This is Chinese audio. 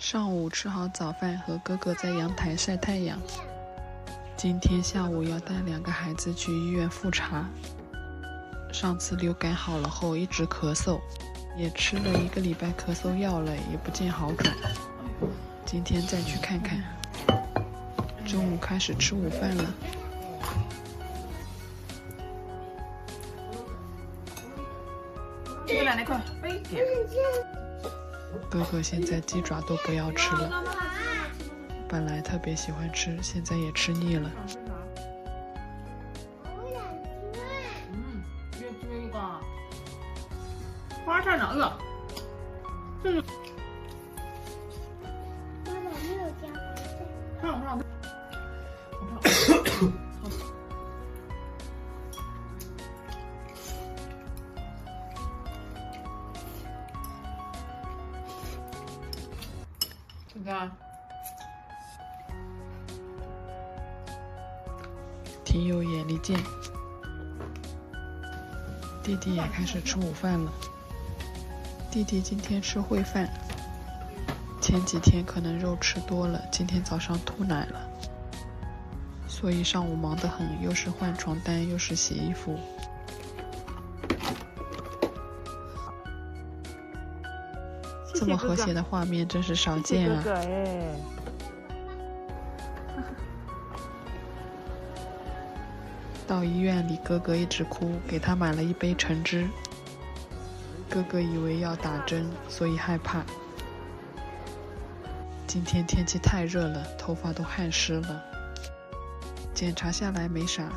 上午吃好早饭，和哥哥在阳台晒太阳。今天下午要带2个孩子去医院复查。上次流感好了后一直咳嗽，也吃了1个礼拜咳嗽药了，也不见好转。今天再去看看。中午开始吃午饭了。这个奶奶快飞点。哥哥现在鸡爪都不要吃了，本来特别喜欢吃，现在也吃腻了。别追吧。花菜呢？哎呀，这是。妈妈没有加白菜。看我看。现在挺有眼力见。弟弟也开始吃午饭了。弟弟今天吃烩饭，前几天可能肉吃多了，今天早上吐奶了，所以上午忙得很，又是换床单，又是洗衣服。这么和谐的画面真是少见啊！哥哥哎，到医院里，哥哥一直哭，给他买了1杯橙汁。哥哥以为要打针，所以害怕。今天天气太热了，头发都汗湿了。检查下来没啥，